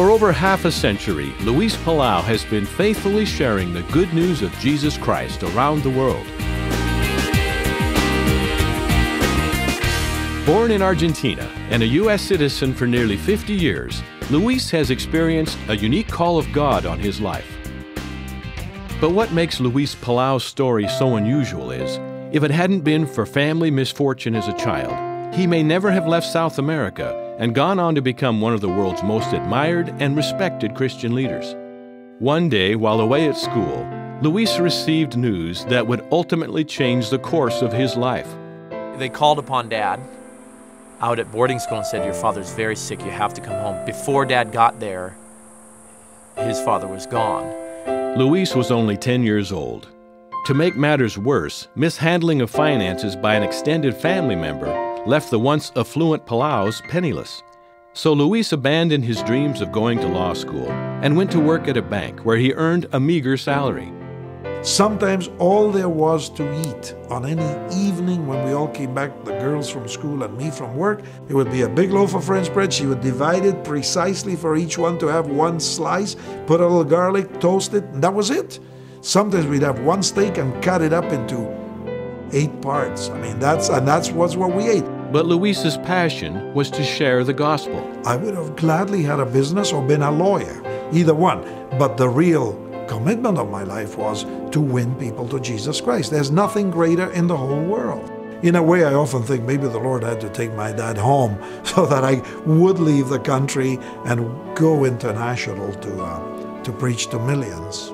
For over half a century, Luis Palau has been faithfully sharing the good news of Jesus Christ around the world. Born in Argentina and a U.S. citizen for nearly 50 years, Luis has experienced a unique call of God on his life. But what makes Luis Palau's story so unusual is, if it hadn't been for family misfortune as a child, he may never have left South America and gone on to become one of the world's most admired and respected Christian leaders. One day, while away at school, Luis received news that would ultimately change the course of his life. They called upon Dad out at boarding school and said, "Your father's very sick, you have to come home." Before Dad got there, his father was gone. Luis was only 10 years old. To make matters worse, mishandling of finances by an extended family member left the once affluent Palaus penniless. So Luis abandoned his dreams of going to law school and went to work at a bank where he earned a meager salary. Sometimes all there was to eat on any evening when we all came back, the girls from school and me from work, it would be a big loaf of French bread. She would divide it precisely for each one to have one slice, put a little garlic, toast it, and that was it. Sometimes we'd have one steak and cut it up into 8 parts. I mean, that's what we ate. But Luis's passion was to share the gospel. I would have gladly had a business or been a lawyer, either one. But the real commitment of my life was to win people to Jesus Christ. There's nothing greater in the whole world. In a way, I often think maybe the Lord had to take my dad home so that I would leave the country and go international to preach to millions.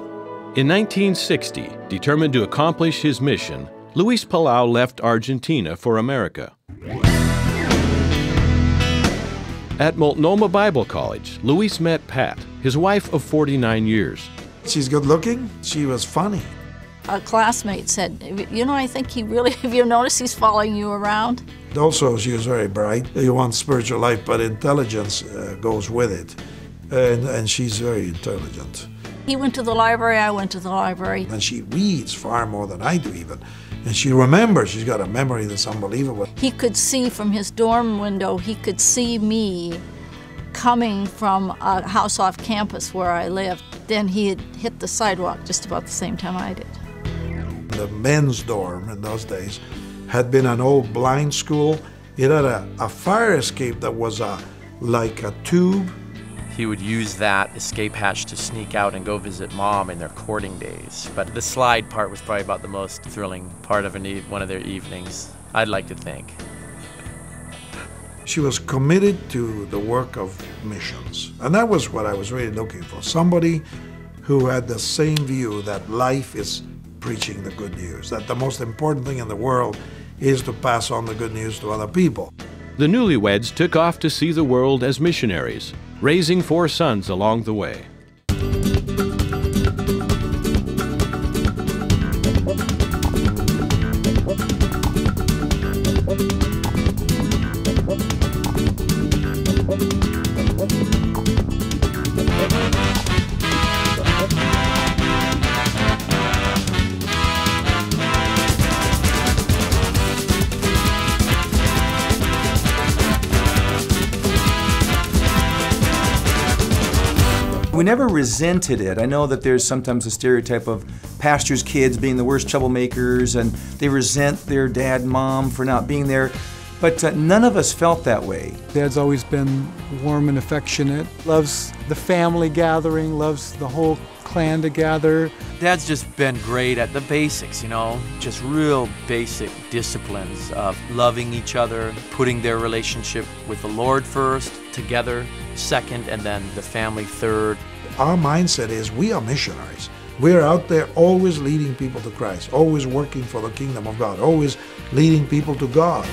In 1960, determined to accomplish his mission, Luis Palau left Argentina for America. At Multnomah Bible College, Luis met Pat, his wife of 49 years. She's good looking, she was funny. A classmate said, "You know, I think have you noticed he's following you around?" Also, she was very bright. You want spiritual life, but intelligence goes with it. And she's very intelligent. He went to the library, I went to the library. And she reads far more than I do even. And she remembers, she's got a memory that's unbelievable. He could see from his dorm window, he could see me coming from a house off campus where I lived. Then he had hit the sidewalk just about the same time I did. The men's dorm in those days had been an old blind school. It had a fire escape that was like a tube. He would use that escape hatch to sneak out and go visit Mom in their courting days. But the slide part was probably about the most thrilling part of one of their evenings, I'd like to think. She was committed to the work of missions. And that was what I was really looking for. Somebody who had the same view that life is preaching the good news, that the most important thing in the world is to pass on the good news to other people. The newlyweds took off to see the world as missionaries, raising 4 sons along the way. We never resented it. I know that there's sometimes a stereotype of pastors' kids being the worst troublemakers and they resent their dad and mom for not being there, but none of us felt that way. Dad's always been warm and affectionate, loves the family gathering, loves the whole clan together. Dad's just been great at the basics, you know, just real basic disciplines of loving each other, putting their relationship with the Lord first, together second, and then the family third. Our mindset is we are missionaries. We're out there always leading people to Christ, always working for the kingdom of God, always leading people to God.